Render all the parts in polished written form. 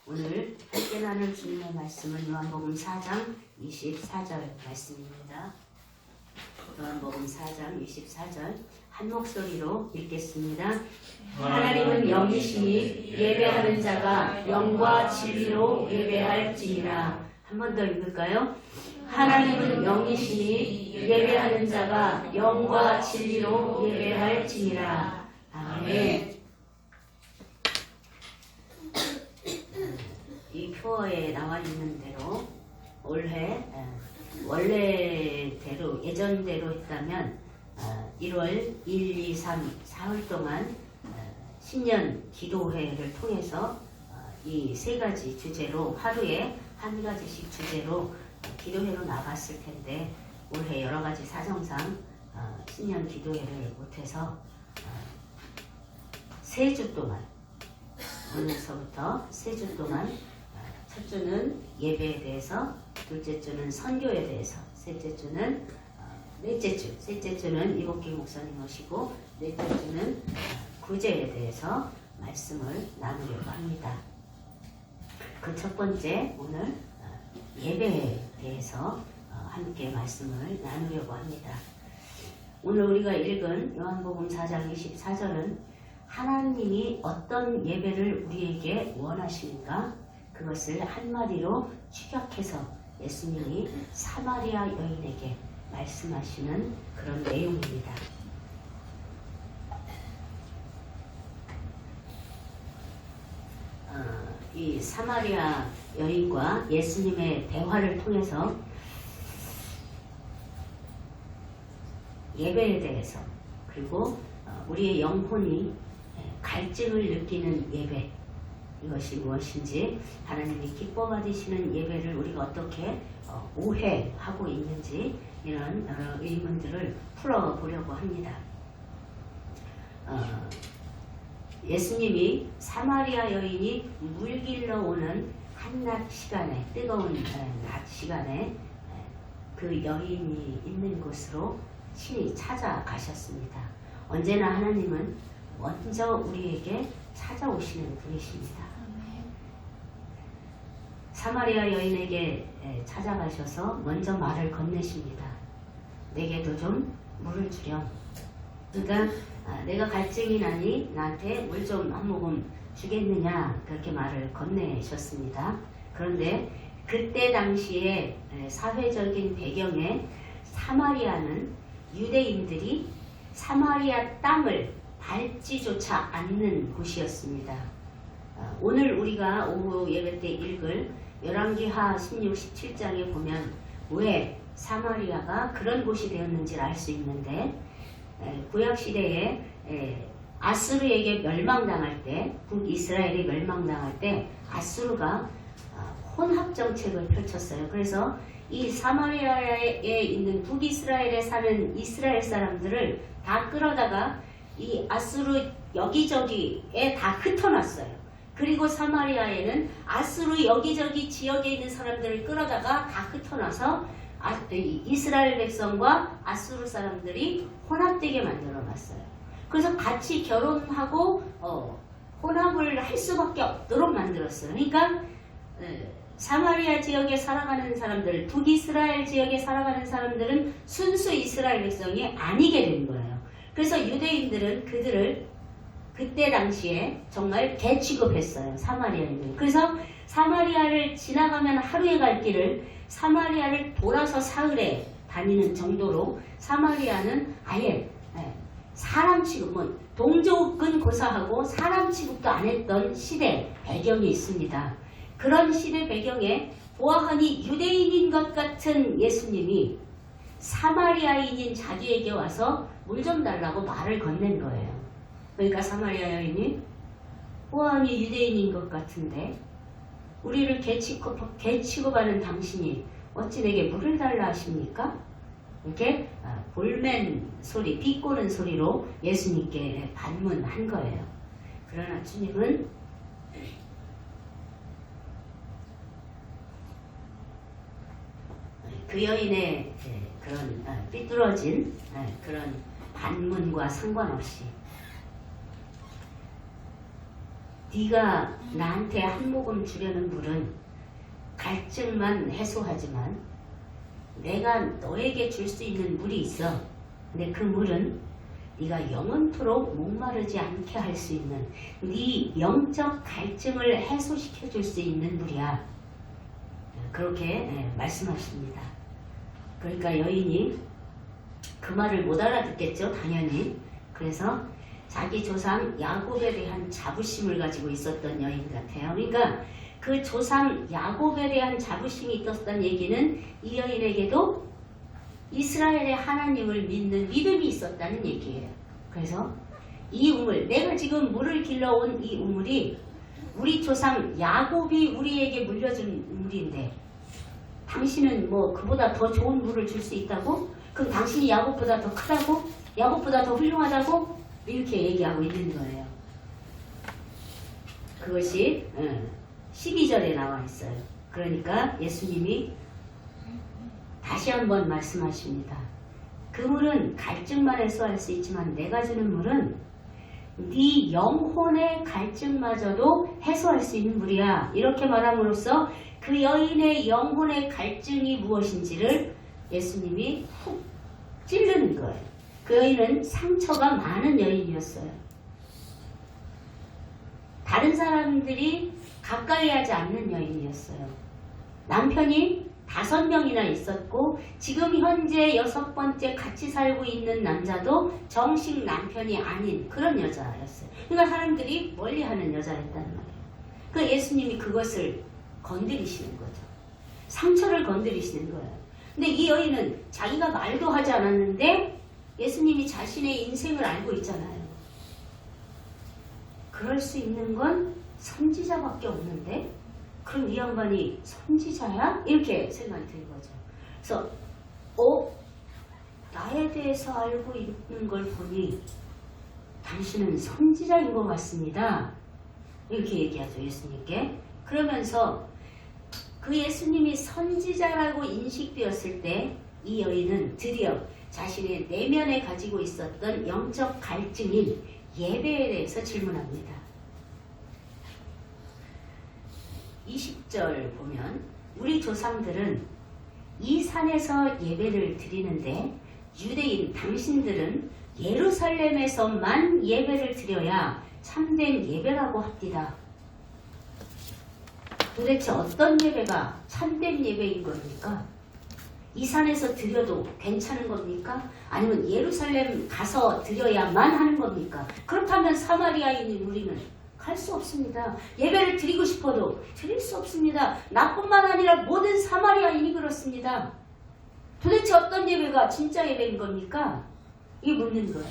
오늘 함께 나눌 주님의 말씀은 요한복음 4장 24절 말씀입니다. 요한복음 4장 24절 한 목소리로 읽겠습니다. 하나님은 영이시니 예배하는 자가 영과 진리로 예배할지니라. 한 번 더 읽을까요? 하나님은 영이시니 예배하는 자가 영과 진리로 예배할지니라. 아멘. 이 표어에 나와 있는 대로 올해 원래대로 예전대로 했다면 1월 1, 2, 3, 4월 동안 신년 기도회를 통해서 이 세 가지 주제로 하루에 한 가지씩 주제로 기도회로 나갔을 텐데 올해 여러 가지 사정상 신년 기도회를 못해서 3주 동안 오늘서부터 3주 동안 첫 주는 예배에 대해서, 둘째 주는 선교에 대해서, 셋째 주는 셋째 주는 이복기 목사님 오시고 넷째 주는 구제에 대해서 말씀을 나누려고 합니다. 그 첫 번째 오늘 예배에 대해서 함께 말씀을 나누려고 합니다. 오늘 우리가 읽은 요한복음 4장 24절은 하나님이 어떤 예배를 우리에게 원하시는가? 그것을 한마디로 축약해서 예수님이 사마리아 여인에게 말씀하시는 그런 내용입니다. 이 사마리아 여인과 예수님의 대화를 통해서 예배에 대해서 그리고 우리의 영혼이 갈증을 느끼는 예배, 이것이 무엇인지, 하나님이 기뻐 받으시는 예배를 우리가 어떻게 오해하고 있는지, 이런 여러 의문들을 풀어보려고 합니다. 예수님이 사마리아 여인이 물 길러 오는 한낮 시간에, 뜨거운 낮 시간에 그 여인이 있는 곳으로 친히 찾아가셨습니다. 언제나 하나님은 먼저 우리에게 찾아오시는 분이십니다. 사마리아 여인에게 찾아가셔서 먼저 말을 건네십니다. 내게도 좀 물을 주렴. 그러니까 내가 갈증이 나니 나한테 물 좀 한 모금 주겠느냐, 그렇게 말을 건네셨습니다. 그런데 그때 당시에 사회적인 배경에 사마리아는 유대인들이 사마리아 땅을 밟지조차 않는 곳이었습니다. 오늘 우리가 오후 예배 때 읽을 열왕기하 16, 17장에 보면 왜 사마리아가 그런 곳이 되었는지를 알 수 있는데, 구약시대에 아수르에게 멸망당할 때, 북이스라엘이 멸망당할 때 아수르가 혼합정책을 펼쳤어요. 그래서 이 사마리아에 있는 북이스라엘에 사는 이스라엘 사람들을 다 끌어다가 이 아수르 여기저기에 다 흩어놨어요. 그리고 사마리아에는 아수르 여기저기 지역에 있는 사람들을 끌어다가 다 흩어놔서 이스라엘 백성과 아수르 사람들이 혼합되게 만들어놨어요. 그래서 같이 결혼하고 혼합을 할 수밖에 없도록 만들었어요. 그러니까 사마리아 지역에 살아가는 사람들, 북이스라엘 지역에 살아가는 사람들은 순수 이스라엘 백성이 아니게 된 거예요. 그래서 유대인들은 그들을 그때 당시에 정말 개 취급했어요. 사마리아인들. 그래서 사마리아를 지나가면 하루에 갈 길을 사마리아를 돌아서 사흘에 다니는 정도로 사마리아는 아예 사람 취급, 동족은 고사하고 사람 취급도 안 했던 시대 배경이 있습니다. 그런 시대 배경에 보아하니 유대인인 것 같은 예수님이 사마리아인인 자기에게 와서 물 좀 달라고 말을 건넨 거예요. 그러니까 사마리아 여인이 보아하니 유대인인 것 같은데 우리를 개 취급하는 당신이 어찌 내게 물을 달라 하십니까? 이렇게 볼멘 소리, 비꼬는 소리로 예수님께 반문한 거예요. 그러나 주님은 그 여인의 그런 삐뚤어진 그런 반문과 상관없이 네가 나한테 한 모금 주려는 물은 갈증만 해소하지만 내가 너에게 줄 수 있는 물이 있어. 근데 그 물은 네가 영원토록 목마르지 않게 할 수 있는 네 영적 갈증을 해소시켜 줄 수 있는 물이야. 그렇게 말씀하십니다. 그러니까 여인이 그 말을 못 알아듣겠죠, 당연히. 그래서 자기 조상 야곱에 대한 자부심을 가지고 있었던 여인 같아요. 그러니까 그 조상 야곱에 대한 자부심이 있었던 얘기는 이 여인에게도 이스라엘의 하나님을 믿는 믿음이 있었다는 얘기예요. 그래서 이 우물, 내가 지금 물을 길러온 이 우물이 우리 조상 야곱이 우리에게 물려준 우물인데 당신은 뭐 그보다 더 좋은 물을 줄 수 있다고? 그럼 당신이 야곱보다 더 크다고? 야곱보다 더 훌륭하다고? 이렇게 얘기하고 있는 거예요. 그것이 12절에 나와 있어요. 그러니까 예수님이 다시 한번 말씀하십니다. 그 물은 갈증만 해소할 수 있지만 내가 주는 물은 네 영혼의 갈증마저도 해소할 수 있는 물이야. 이렇게 말함으로써 그 여인의 영혼의 갈증이 무엇인지를 예수님이 훅 찌르는 거예요. 그 여인은 상처가 많은 여인이었어요. 다른 사람들이 가까이 하지 않는 여인이었어요. 남편이 5명이나 있었고 지금 현재 6번째 같이 살고 있는 남자도 정식 남편이 아닌 그런 여자였어요. 그러니까 사람들이 멀리하는 여자였단 말이에요. 그 예수님이 그것을 건드리시는 거죠. 상처를 건드리시는 거예요. 근데 이 여인은 자기가 말도 하지 않았는데 예수님이 자신의 인생을 알고 있잖아요. 그럴 수 있는 건 선지자밖에 없는데 그럼 이 양반이 선지자야? 이렇게 생각이 드는 거죠. 그래서 나에 대해서 알고 있는 걸 보니 당신은 선지자인 것 같습니다. 이렇게 얘기하죠, 예수님께. 그러면서 그 예수님이 선지자라고 인식되었을 때 이 여인은 드디어 자신의 내면에 가지고 있었던 영적 갈증인 예배에 대해서 질문합니다. 20절 보면 우리 조상들은 이 산에서 예배를 드리는데 유대인 당신들은 예루살렘에서만 예배를 드려야 참된 예배라고 합디다. 도대체 어떤 예배가 참된 예배인 겁니까? 이 산에서 드려도 괜찮은 겁니까? 아니면 예루살렘 가서 드려야만 하는 겁니까? 그렇다면 사마리아인인 우리는 갈 수 없습니다. 예배를 드리고 싶어도 드릴 수 없습니다. 나뿐만 아니라 모든 사마리아인이 그렇습니다. 도대체 어떤 예배가 진짜 예배인 겁니까? 이 묻는 거예요.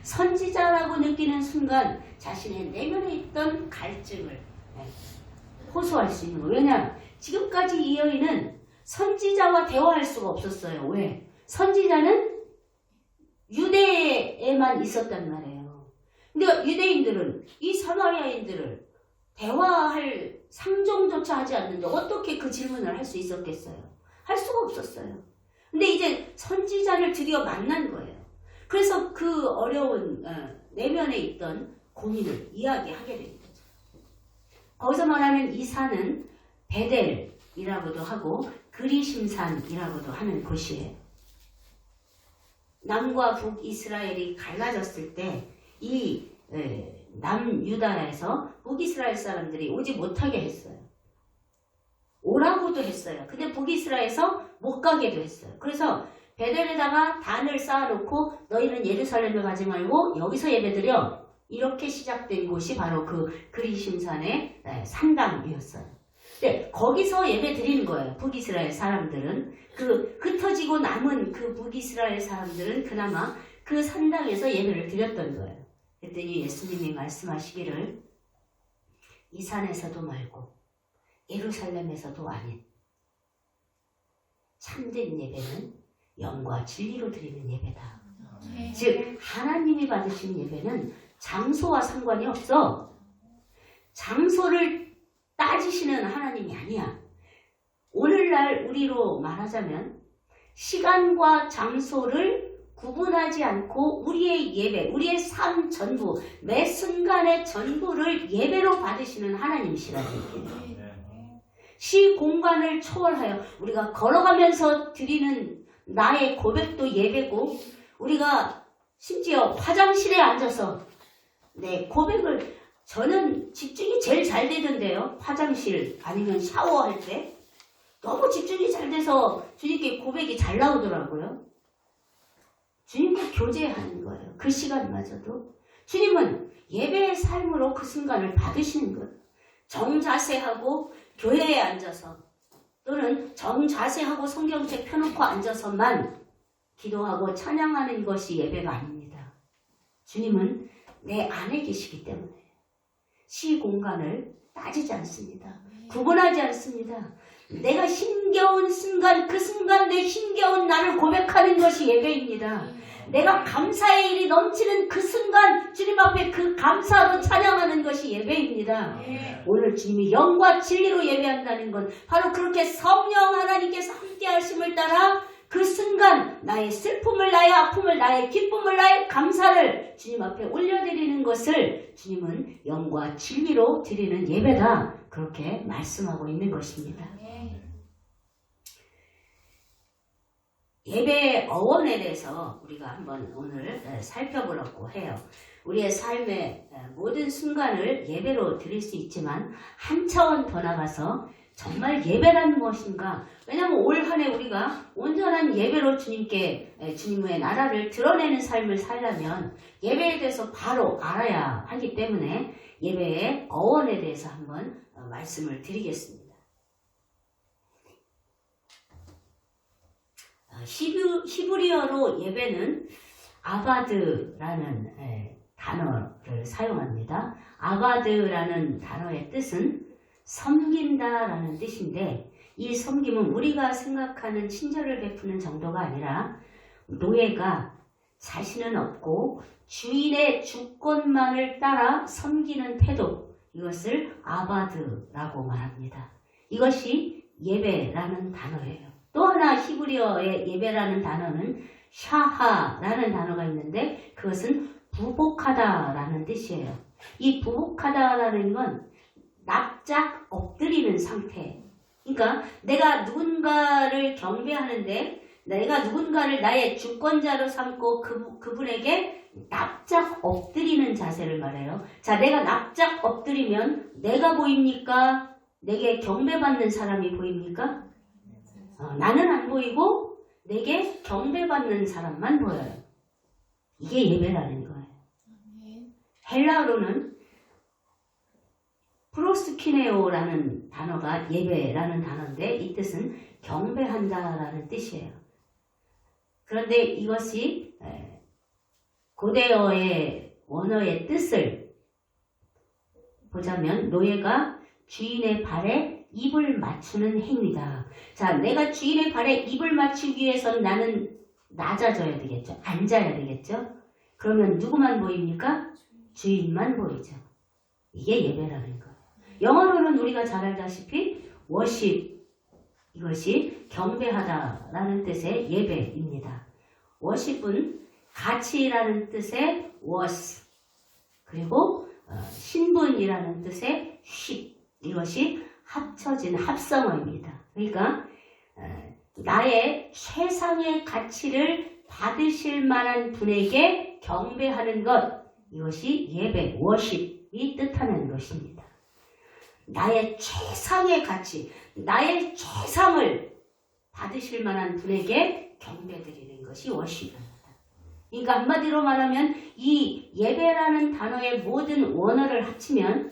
선지자라고 느끼는 순간 자신의 내면에 있던 갈증을 호소할 수 있는 거예요. 왜냐? 지금까지 이 여인은 선지자와 대화할 수가 없었어요. 왜? 선지자는 유대에만 있었단 말이에요. 근데 유대인들은 이 사마리아인들을 대화할 상정조차 하지 않는데 어떻게 그 질문을 할 수 있었겠어요? 할 수가 없었어요. 근데 이제 선지자를 드디어 만난 거예요. 그래서 그 어려운 내면에 있던 고민을 이야기하게 된 거죠. 거기서 말하는 이 산은 베델이라고도 하고 그리심산이라고도 하는 곳이에요. 남과 북 이스라엘이 갈라졌을 때 이 남유다에서 북이스라엘 사람들이 오지 못하게 했어요. 오라고도 했어요. 근데 북이스라엘에서 못 가게도 했어요. 그래서 베델에다가 단을 쌓아놓고 너희는 예루살렘을 가지 말고 여기서 예배드려. 이렇게 시작된 곳이 바로 그 그리심산의 산당이었어요. 네, 거기서 예배 드리는 거예요. 북이스라엘 사람들은. 그 흩어지고 남은 그 북이스라엘 사람들은 그나마 그 산당에서 예배를 드렸던 거예요. 그랬더니 예수님이 말씀하시기를 이 산에서도 말고 예루살렘에서도 아닌 참된 예배는 영과 진리로 드리는 예배다. 즉 하나님이 받으신 예배는 장소와 상관이 없어. 장소를 따지시는 하나님이 아니야. 오늘날 우리로 말하자면 시간과 장소를 구분하지 않고 우리의 예배, 우리의 삶 전부, 매 순간의 전부를 예배로 받으시는 하나님이시라는 얘기예요. 시 공간을 초월하여 우리가 걸어가면서 드리는 나의 고백도 예배고, 우리가 심지어 화장실에 앉아서 내 고백을, 저는 집중이 제일 잘 되던데요. 화장실 아니면 샤워할 때 너무 집중이 잘 돼서 주님께 고백이 잘 나오더라고요. 주님과 교제하는 거예요. 그 시간마저도 주님은 예배의 삶으로 그 순간을 받으시는 거예요. 정자세하고 교회에 앉아서 또는 정자세하고 성경책 펴놓고 앉아서만 기도하고 찬양하는 것이 예배가 아닙니다. 주님은 내 안에 계시기 때문에 시 공간을 따지지 않습니다. 구분하지 않습니다. 내가 힘겨운 순간, 그 순간 내 힘겨운 나를 고백하는 것이 예배입니다. 내가 감사의 일이 넘치는 그 순간 주님 앞에 그 감사로 찬양하는 것이 예배입니다. 오늘 주님이 영과 진리로 예배한다는 건 바로 그렇게 성령 하나님께서 함께 하심을 따라 그 순간 나의 슬픔을, 나의 아픔을, 나의 기쁨을, 나의 감사를 주님 앞에 올려드리는 것을 주님은 영과 진리로 드리는 예배다, 그렇게 말씀하고 있는 것입니다. 예배의 어원에 대해서 우리가 한번 오늘 살펴보려고 해요. 우리의 삶의 모든 순간을 예배로 드릴 수 있지만 한 차원 더 나가서 정말 예배란 무엇인가? 왜냐하면 올 한 해 우리가 온전한 예배로 주님의 나라를 드러내는 삶을 살려면 예배에 대해서 바로 알아야 하기 때문에 예배의 어원에 대해서 한번 말씀을 드리겠습니다. 히브리어로 예배는 아바드라는 단어를 사용합니다. 아바드라는 단어의 뜻은 섬긴다라는 뜻인데, 이 섬김은 우리가 생각하는 친절을 베푸는 정도가 아니라 노예가 자신은 없고 주인의 주권만을 따라 섬기는 태도, 이것을 아바드라고 말합니다. 이것이 예배라는 단어예요. 또 하나 히브리어의 예배라는 단어는 샤하라는 단어가 있는데, 그것은 부복하다라는 뜻이에요. 이 부복하다라는 건 납작 엎드리는 상태. 그러니까 내가 누군가를 경배하는데, 내가 누군가를 나의 주권자로 삼고 그분에게 납작 엎드리는 자세를 말해요. 자, 내가 납작 엎드리면 내가 보입니까? 내게 경배받는 사람이 보입니까? 나는 안 보이고 내게 경배받는 사람만 보여요. 이게 예배라는 거예요. 헬라어로는 프로스키네오라는 단어가 예배라는 단어인데, 이 뜻은 경배한다라는 뜻이에요. 그런데 이것이 고대어의 원어의 뜻을 보자면 노예가 주인의 발에 입을 맞추는 행위다. 자, 내가 주인의 발에 입을 맞추기 위해서는 나는 낮아져야 되겠죠. 앉아야 되겠죠. 그러면 누구만 보입니까? 주인만 보이죠. 이게 예배라는 거예요. 영어로는 우리가 잘 알다시피 worship, 이것이 경배하다라는 뜻의 예배입니다. worship은 가치라는 뜻의 was, 그리고 신분이라는 뜻의 ship, 이것이 합쳐진 합성어입니다. 그러니까 나의 최상의 가치를 받으실 만한 분에게 경배하는 것, 이것이 예배, worship이 뜻하는 것입니다. 나의 최상의 가치, 나의 최상을 받으실 만한 분에게 경배드리는 것이 worship입니다. 그러니까 한마디로 말하면 이 예배라는 단어의 모든 원어를 합치면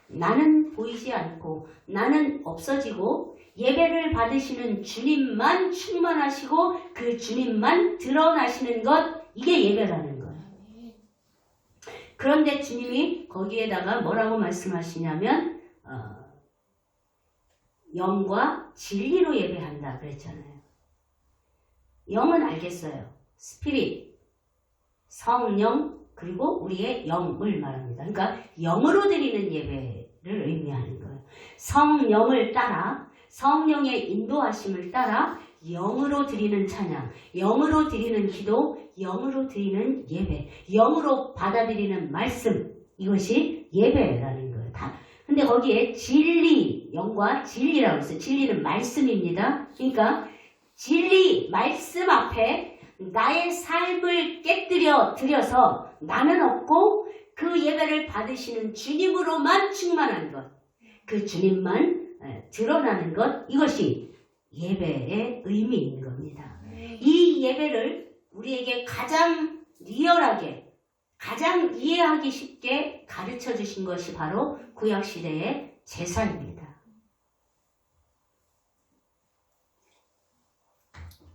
나는 보이지 않고 나는 없어지고 예배를 받으시는 주님만 충만하시고 그 주님만 드러나시는 것, 이게 예배라는 거예요. 그런데 주님이 거기에다가 뭐라고 말씀하시냐면 영과 진리로 예배한다 그랬잖아요. 영은 알겠어요. 스피릿, 성령, 그리고 우리의 영을 말합니다. 그러니까 영으로 드리는 예배를 의미하는 거예요. 성령을 따라, 성령의 인도하심을 따라 영으로 드리는 찬양, 영으로 드리는 기도, 영으로 드리는 예배, 영으로 받아들이는 말씀, 이것이 예배라는 거예요. 근데 거기에 진리, 영과 진리라고 했어요. 진리는 말씀입니다. 그러니까 진리, 말씀 앞에 나의 삶을 드려서 나는 없고 그 예배를 받으시는 주님으로만 충만한 것, 그 주님만 드러나는 것, 이것이 예배의 의미인 겁니다. 이 예배를 우리에게 가장 리얼하게, 가장 이해하기 쉽게 가르쳐 주신 것이 바로 구약시대의 제사입니다.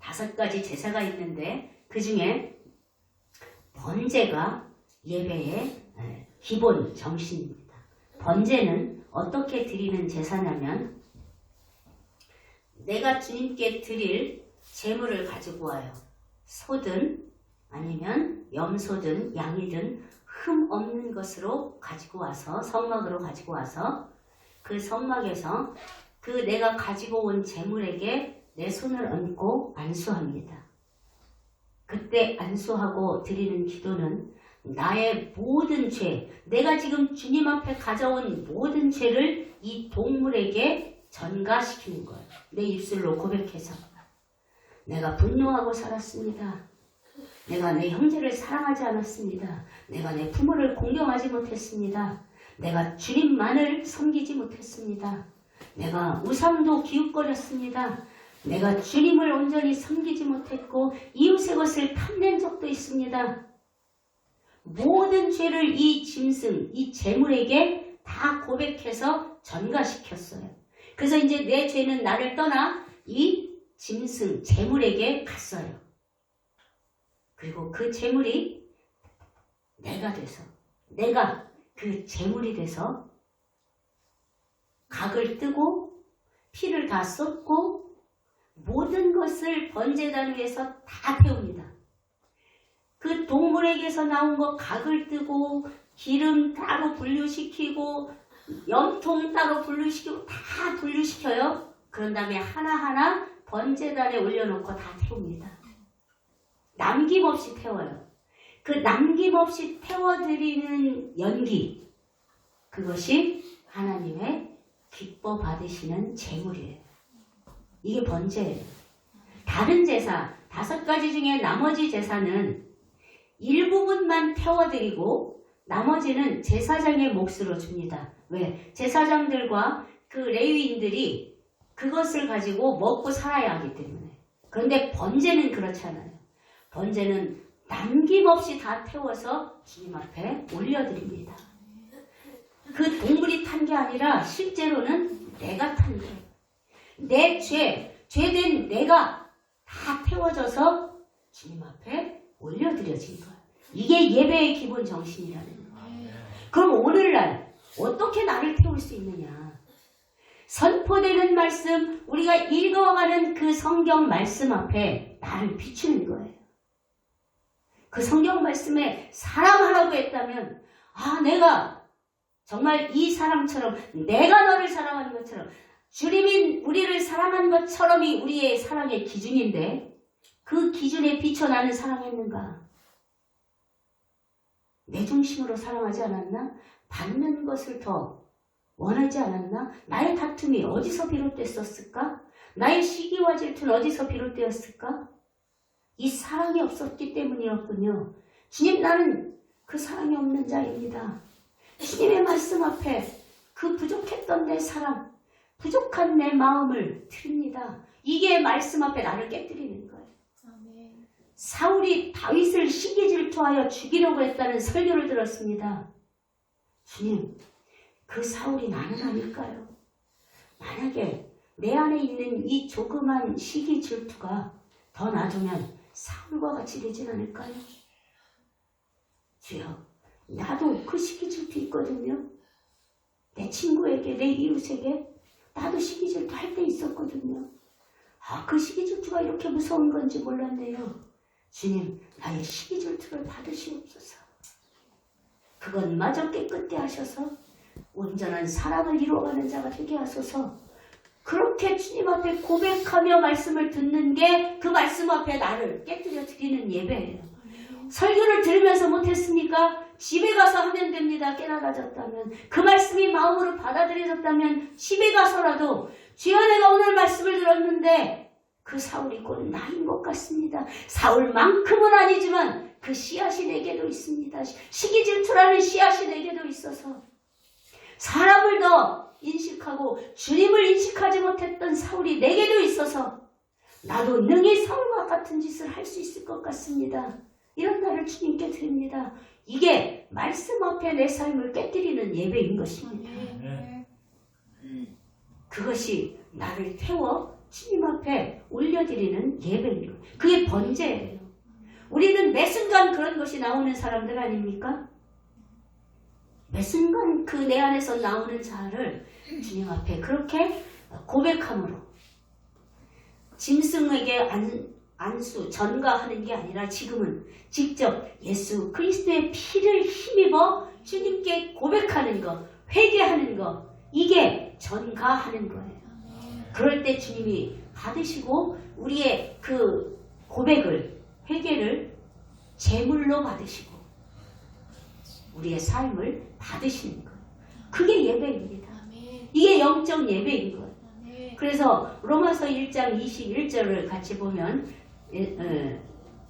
5가지 제사가 있는데 그 중에 번제가 예배의 기본 정신입니다. 번제는 어떻게 드리는 제사냐면 내가 주님께 드릴 제물을 가지고 와요. 소든 아니면 염소든 양이든 흠 없는 것으로 가지고 와서 성막으로 가지고 와서 그 성막에서 그 내가 가지고 온 제물에게 내 손을 얹고 안수합니다. 그때 안수하고 드리는 기도는 나의 모든 죄, 내가 지금 주님 앞에 가져온 모든 죄를 이 동물에게 전가시키는 거예요. 내 입술로 고백해서 내가 분노하고 살았습니다. 내가 내 형제를 사랑하지 않았습니다. 내가 내 부모를 공경하지 못했습니다. 내가 주님만을 섬기지 못했습니다. 내가 우상도 기웃거렸습니다. 내가 주님을 온전히 섬기지 못했고 이웃의 것을 탐낸 적도 있습니다. 모든 죄를 이 짐승, 이 제물에게 다 고백해서 전가시켰어요. 그래서 이제 내 죄는 나를 떠나 이 짐승, 제물에게 갔어요. 그리고 그 제물이 내가 돼서, 내가 그 제물이 돼서 각을 뜨고 피를 다 쏟고 모든 것을 번제단 위에서 다 태웁니다. 그 동물에게서 나온 거 각을 뜨고 기름 따로 분류시키고 염통 따로 분류시키고 다 분류시켜요. 그런 다음에 하나하나 번제단에 올려놓고 다 태웁니다. 남김없이 태워요. 그 남김없이 태워드리는 연기, 그것이 하나님의 기뻐 받으시는 제물이에요. 이게 번제예요. 다른 제사, 5가지 중에 나머지 제사는 일부분만 태워드리고 나머지는 제사장의 몫으로 줍니다. 왜? 제사장들과 그 레위인들이 그것을 가지고 먹고 살아야 하기 때문에. 그런데 번제는 그렇지 않아요. 번제는 남김없이 다 태워서 주님 앞에 올려드립니다. 그 동물이 탄 게 아니라 실제로는 내가 탄 거예요. 내 죄된 내가 다 태워져서 주님 앞에 올려드려진 거예요. 이게 예배의 기본 정신이라는 거예요. 그럼 오늘날 어떻게 나를 태울 수 있느냐? 선포되는 말씀, 우리가 읽어가는 그 성경 말씀 앞에 나를 비추는 거예요. 그 성경 말씀에 사랑하라고 했다면 내가 정말 이 사람처럼 내가 너를 사랑하는 것처럼 주님이 우리를 사랑한 것처럼이 우리의 사랑의 기준인데 그 기준에 비춰 나는 사랑했는가? 내 중심으로 사랑하지 않았나? 받는 것을 더 원하지 않았나? 나의 다툼이 어디서 비롯됐었을까? 나의 시기와 질투는 어디서 비롯되었을까? 이 사랑이 없었기 때문이었군요. 주님, 나는 그 사랑이 없는 자입니다. 주님의 말씀 앞에 그 부족했던 내 사랑, 부족한 내 마음을 드립니다. 이게 말씀 앞에 나를 깨뜨리는 거예요. 아멘. 사울이 다윗을 시기 질투하여 죽이려고 했다는 설교를 들었습니다. 주님, 그 사울이 나는 아닐까요? 만약에 내 안에 있는 이 조그만 시기 질투가 더 놔두면 사울과 같이 되진 않을까요? 주여, 나도 그 시기 질투 있거든요. 내 친구에게, 내 이웃에게 나도 시기 질투 할 때 있었거든요. 그 시기 질투가 이렇게 무서운 건지 몰랐네요. 주님, 나의 시기 질투를 받으시옵소서. 그것마저 깨끗게 하셔서 온전한 사랑을 이루어가는 자가 되게 하소서. 그렇게 주님 앞에 고백하며 말씀을 듣는 게 그 말씀 앞에 나를 깨뜨려 드리는 예배예요. 설교를 들으면서 못했습니까? 집에 가서 하면 됩니다. 깨달아졌다면, 그 말씀이 마음으로 받아들여졌다면 집에 가서라도 주여 내가 오늘 말씀을 들었는데 그 사울이 곧 나인 것 같습니다. 사울만큼은 아니지만 그 씨앗이 내게도 있습니다. 시기질투라는 씨앗이 내게도 있어서 사람을 더 인식하고 주님을 인식하지 못했던 사울이 내게도 있어서 나도 능히 사울과 같은 짓을 할 수 있을 것 같습니다. 이런 날을 주님께 드립니다. 이게 말씀 앞에 내 삶을 깨뜨리는 예배인 것입니다. 그것이 나를 태워 주님 앞에 올려드리는 예배입니다. 그게 번제예요. 우리는 매 순간 그런 것이 나오는 사람들 아닙니까? 매 순간 그 내 안에서 나오는 자를 주님 앞에 그렇게 고백함으로 짐승에게 안수, 전가하는 게 아니라 지금은 직접 예수 그리스도의 피를 힘입어 주님께 고백하는 것, 회개하는 것, 이게 전가하는 거예요. 그럴 때 주님이 받으시고 우리의 그 고백을, 회개를 제물로 받으시고 우리의 삶을 받으시는 거예요. 그게 예배입니다. 이게 영적 예배인 거예요. 그래서 로마서 1장 21절을 같이 보면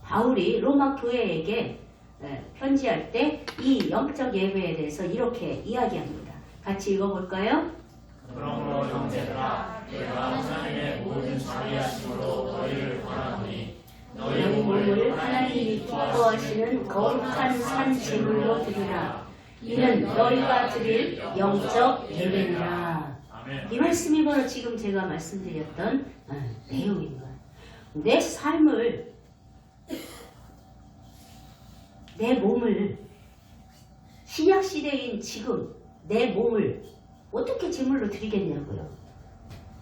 바울이 로마 교회에게 편지할 때 이 영적 예배에 대해서 이렇게 이야기합니다. 같이 읽어볼까요? 그러므로 형제들아 내가 하나님의 모든 자비하심으로 너희를 바라노니 너희 몸을 하나님이 기뻐하시는 거룩한 산 제물로 드리라. 이는 너희가 드릴 영적 예배니라. 이 말씀이 바로 지금 제가 말씀드렸던 내용인 거예요. 내 삶을, 내 몸을, 신약시대인 지금 내 몸을 어떻게 제물로 드리겠냐고요.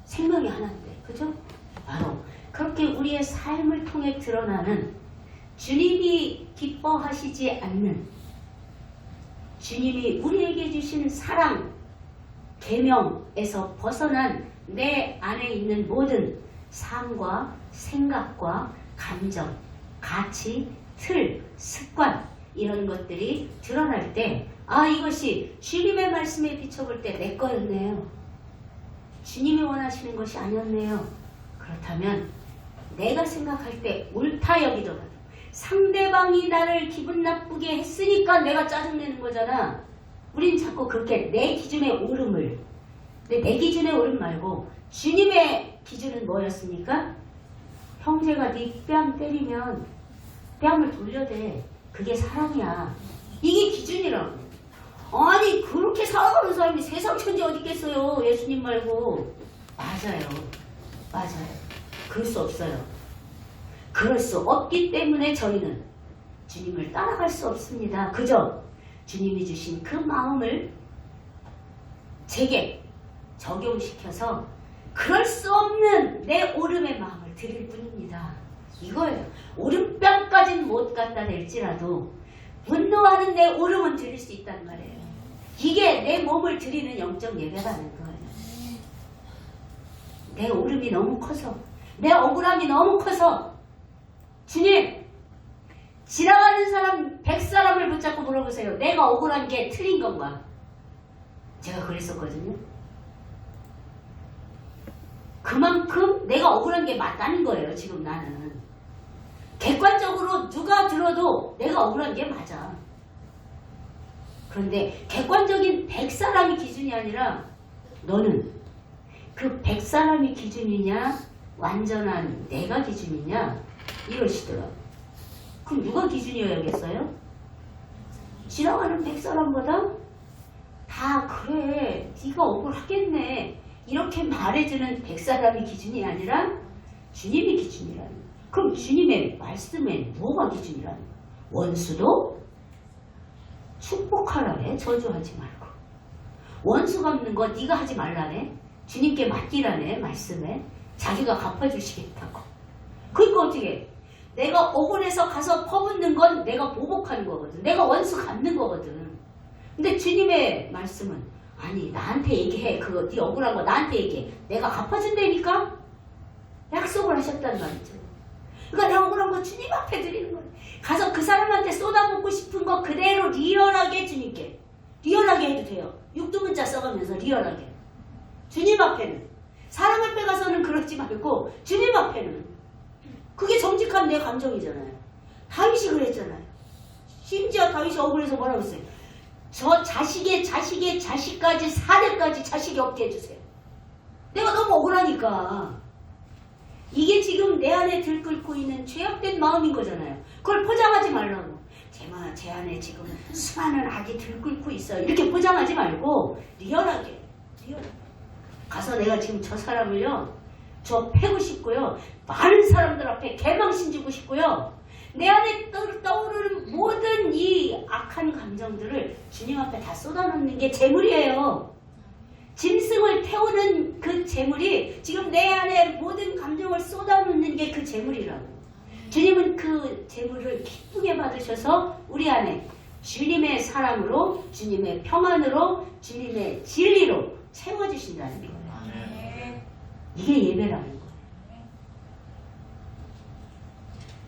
생명이 하나인데, 그죠? 바로 그렇게 우리의 삶을 통해 드러나는 주님이 기뻐하시지 않는, 주님이 우리에게 주신 사랑, 계명에서 벗어난 내 안에 있는 모든 삶과 생각과 감정, 가치, 틀, 습관, 이런 것들이 드러날 때 이것이 주님의 말씀에 비춰볼 때 내 거였네요. 주님이 원하시는 것이 아니었네요. 그렇다면 내가 생각할 때 옳다 여기더라도 상대방이 나를 기분 나쁘게 했으니까 내가 짜증내는 거잖아. 우린 자꾸 그렇게 내 기준의 옳음을, 내 기준의 옳음 말고 주님의 기준은 뭐였습니까? 형제가 네 뺨 때리면 뺨을 돌려대. 그게 사랑이야. 이게 기준이라고. 아니 그렇게 살아가는 사람이 세상 천지 어디 있겠어요. 예수님 말고. 맞아요. 그럴 수 없어요. 그럴 수 없기 때문에 저희는 주님을 따라갈 수 없습니다. 그저 주님이 주신 그 마음을 제게 적용시켜서 그럴 수 없는 내 오름의 마음을 드릴 뿐입니다. 이거예요. 오른뺨까지는 못 갖다 댈지라도 분노하는 내 오름은 드릴 수 있단 말이에요. 이게 내 몸을 드리는 영적 예배라는 거예요. 내 오름이 너무 커서, 내 억울함이 너무 커서 주님, 지나가는 사람 100사람을 붙잡고 물어보세요. 내가 억울한 게 틀린 건가? 제가 그랬었거든요. 그만큼 내가 억울한 게 맞다는 거예요. 지금 나는 객관적으로 누가 들어도 내가 억울한 게 맞아. 그런데 객관적인 100사람이 기준이 아니라 너는 그 100사람이 기준이냐 완전한 내가 기준이냐 이러시더라고요. 그럼 누가 기준이어야겠어요? 지나가는 100사람보다 다 그래 네가 억울하겠네 이렇게 말해주는 100사람이 기준이 아니라 주님이 기준이라는 거예요. 그럼 주님의 말씀에 뭐가 기준이라는 거예요? 원수도 축복하라래. 저주하지 말고. 원수 갚는 거 네가 하지 말라네. 주님께 맡기라네. 말씀에 자기가 갚아주시겠다고. 그러니까 어떻게 내가 억울해서 가서 퍼붓는 건 내가 보복하는 거거든. 내가 원수 갚는 거거든. 근데 주님의 말씀은 아니 나한테 얘기해. 그거 네 억울한 거 나한테 얘기해. 내가 갚아준다니까? 약속을 하셨단 말이죠. 그러니까 내 억울한 거 주님 앞에 드리는 거예요. 가서 그 사람한테 쏟아붓고 싶은 거 그대로 리얼하게 주님께. 리얼하게 해도 돼요. 육두문자 써가면서 리얼하게. 주님 앞에는. 사람 앞에 가서는 그러지 말고 주님 앞에는. 그게 정직한 내 감정이잖아요. 다윗이 그랬잖아요. 심지어 다윗이 억울해서 뭐라고 했어요? 저 자식의 자식까지 4대까지 자식이 없게 해주세요. 내가 너무 억울하니까. 이게 지금 내 안에 들끓고 있는 죄악된 마음인 거잖아요. 그걸 포장하지 말라고. 제 안에 지금 수많은 악이 들끓고 있어요. 이렇게 포장하지 말고 리얼하게. 가서 내가 지금 저 사람을요. 저 패고 싶고요. 많은 사람들 앞에 개망신 주고 싶고요. 내 안에 떠오르는 모든 이 악한 감정들을 주님 앞에 다 쏟아놓는 게 재물이에요. 짐승을 태우는 그 재물이 지금 내 안에 모든 감정을 쏟아놓는 게 그 재물이라고. 주님은 그 재물을 기쁘게 받으셔서 우리 안에 주님의 사랑으로, 주님의 평안으로, 주님의 진리로 채워주신다는 거예요. 이게 예배라는 거예요.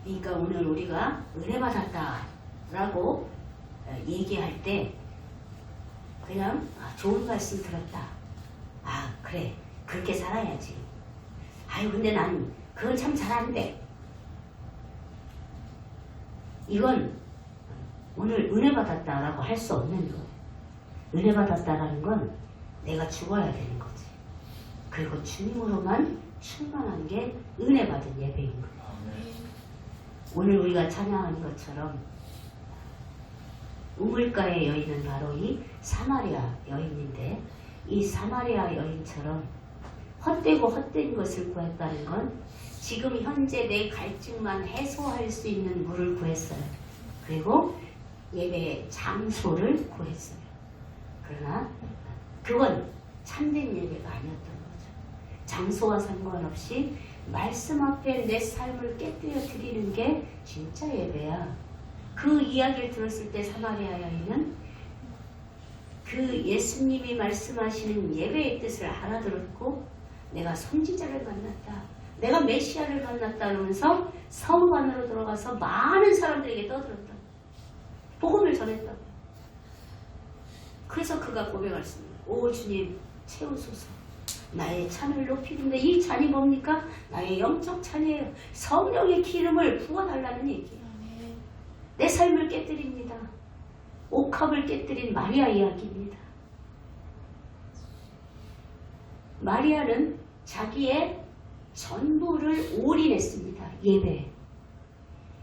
그러니까 오늘 우리가 은혜 받았다라고 얘기할 때 그냥 좋은 말씀 들었다. 그래 그렇게 살아야지. 근데 난 그건 참 잘하는데. 이건 오늘 은혜 받았다라고 할 수 없는 거예요. 은혜 받았다라는 건 내가 죽어야 되는 거지. 그리고 주님으로만 충만한 게 은혜 받은 예배인 거예요. 오늘 우리가 찬양하는 것처럼 우물가의 여인은 바로 이 사마리아 여인인데, 이 사마리아 여인처럼 헛되고 헛된 것을 구했다는 건 지금 현재 내 갈증만 해소할 수 있는 물을 구했어요. 그리고 예배의 장소를 구했어요. 그러나 그건 참된 예배가 아니었던 거죠. 장소와 상관없이 말씀 앞에 내 삶을 깨뜨려 드리는 게 진짜 예배야. 그 이야기를 들었을 때 사마리아 여인은 그 예수님이 말씀하시는 예배의 뜻을 알아들었고, 내가 선지자를 만났다, 내가 메시아를 만났다 하면서 성읍 안으로 들어가서 많은 사람들에게 떠들었다. 복음을 전했다. 그래서 그가 고백했습니다. 오 주님 채우소서. 나의 찬을 높이는데 이 찬이 뭡니까? 나의 영적 찬이에요. 성령의 기름을 부어달라는 얘기예요. 내 삶을 깨뜨립니다. 옥합을 깨뜨린 마리아 이야기입니다. 마리아는 자기의 전부를 올인했습니다. 예배에.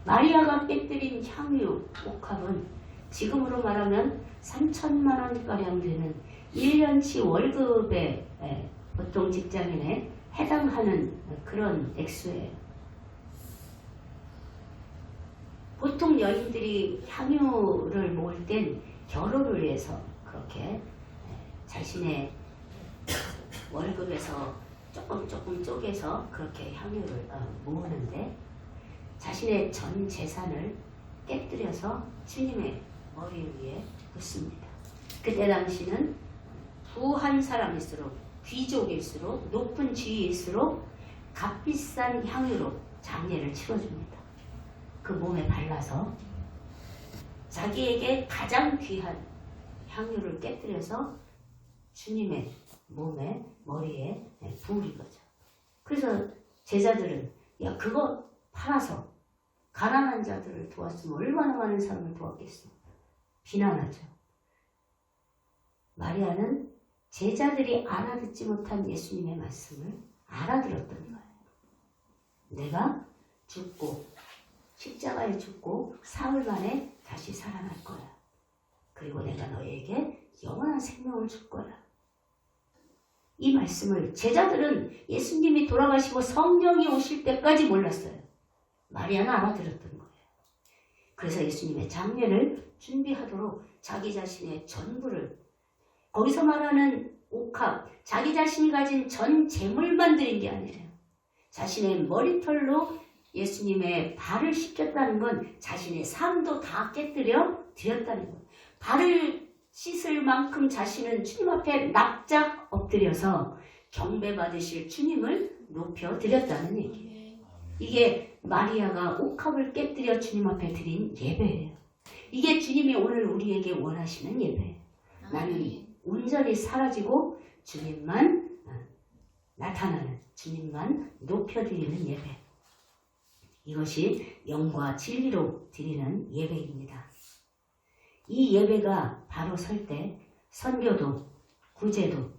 마리아가 깨뜨린 향유 옥합은 지금으로 말하면 3천만 원가량 되는 1년치 월급에 보통 직장인에 해당하는 그런 액수예요. 보통 여인들이 향유를 모을 땐 결혼을 위해서 그렇게 자신의 월급에서 조금 쪼개서 그렇게 향유를 모으는데, 자신의 전 재산을 깨뜨려서 주님의 머리 위에 붓습니다. 그때 당시는 부한 사람일수록, 귀족일수록, 높은 지위일수록 값비싼 향유로 장례를 치러줍니다. 그 몸에 발라서 자기에게 가장 귀한 향유를 깨뜨려서 주님의 몸에, 머리에 부은 거죠. 그래서 제자들은 야 그거 팔아서 가난한 자들을 도왔으면 얼마나 많은 사람을 도왔겠어. 비난하죠. 마리아는 제자들이 알아듣지 못한 예수님의 말씀을 알아들었던 거예요. 내가 죽고 십자가에 죽고 사흘 만에 다시 살아날 거야. 그리고 내가 너에게 영원한 생명을 줄 거야. 이 말씀을 제자들은 예수님이 돌아가시고 성령이 오실 때까지 몰랐어요. 마리아는 알아들었던 거예요. 그래서 예수님의 장례를 준비하도록 자기 자신의 전부를, 거기서 말하는 옥합, 자기 자신이 가진 전 재물만 드린 게 아니에요. 자신의 머리털로 예수님의 발을 씻겼다는 건 자신의 삶도 다 깨뜨려 드렸다는 거예요. 발을 씻을 만큼 자신은 주님 앞에 납작 엎드려서 경배받으실 주님을 높여드렸다는 얘기예요. 이게 마리아가 옥합을 깨뜨려 주님 앞에 드린 예배예요. 이게 주님이 오늘 우리에게 원하시는 예배예요. 나는 온전히 사라지고 주님만 나타나는, 주님만 높여드리는 예배. 이것이 영과 진리로 드리는 예배입니다. 이 예배가 바로 설 때 선교도, 구제도,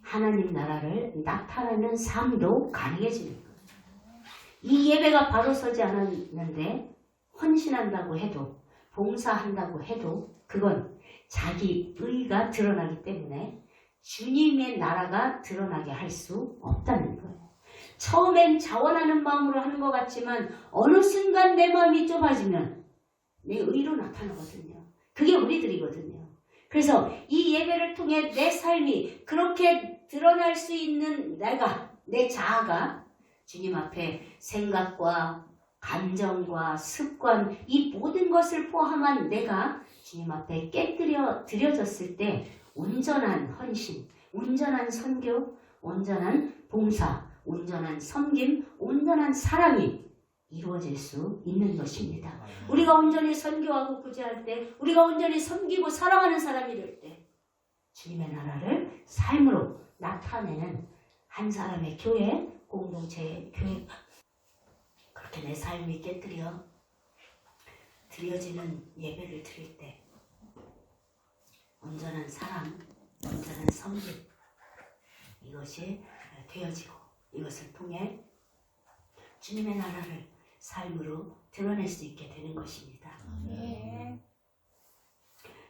하나님 나라를 나타내는 삶도 가능해지는 거예요. 이 예배가 바로 서지 않았는데 헌신한다고 해도, 봉사한다고 해도 그건 자기 의가 드러나기 때문에 주님의 나라가 드러나게 할 수 없다는 거예요. 처음엔 자원하는 마음으로 하는 것 같지만 어느 순간 내 마음이 좁아지면 내 의로 나타나거든요. 그게 우리들이거든요. 그래서 이 예배를 통해 내 삶이 그렇게 드러날 수 있는 내가, 내 자아가 주님 앞에 생각과 감정과 습관, 이 모든 것을 포함한 내가 주님 앞에 깨뜨려 드려졌을 때 온전한 헌신, 온전한 선교, 온전한 봉사, 온전한 섬김, 온전한 사랑이 이루어질 수 있는 것입니다. 우리가 온전히 선교하고 구제할 때, 우리가 온전히 섬기고 사랑하는 사람이 될 때 주님의 나라를 삶으로 나타내는 한 사람의 교회, 공동체의 교회, 그렇게 내 삶이 깨뜨려 드려지는 예배를 드릴 때 온전한 사랑, 온전한 섬김, 이것이 되어지고 이것을 통해 주님의 나라를 삶으로 드러낼 수 있게 되는 것입니다.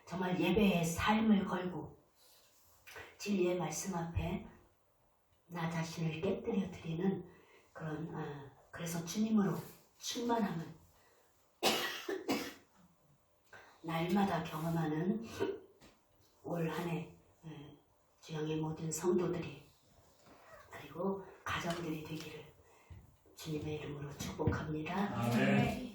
정말 예배의 삶을 걸고 진리의 말씀 앞에 나 자신을 깨뜨려 드리는 그런, 그래서 주님으로 충만함을 날마다 경험하는 올 한 해 주영의 모든 성도들이, 그리고 가정들이 되기를 주님의 이름으로 축복합니다. 아멘.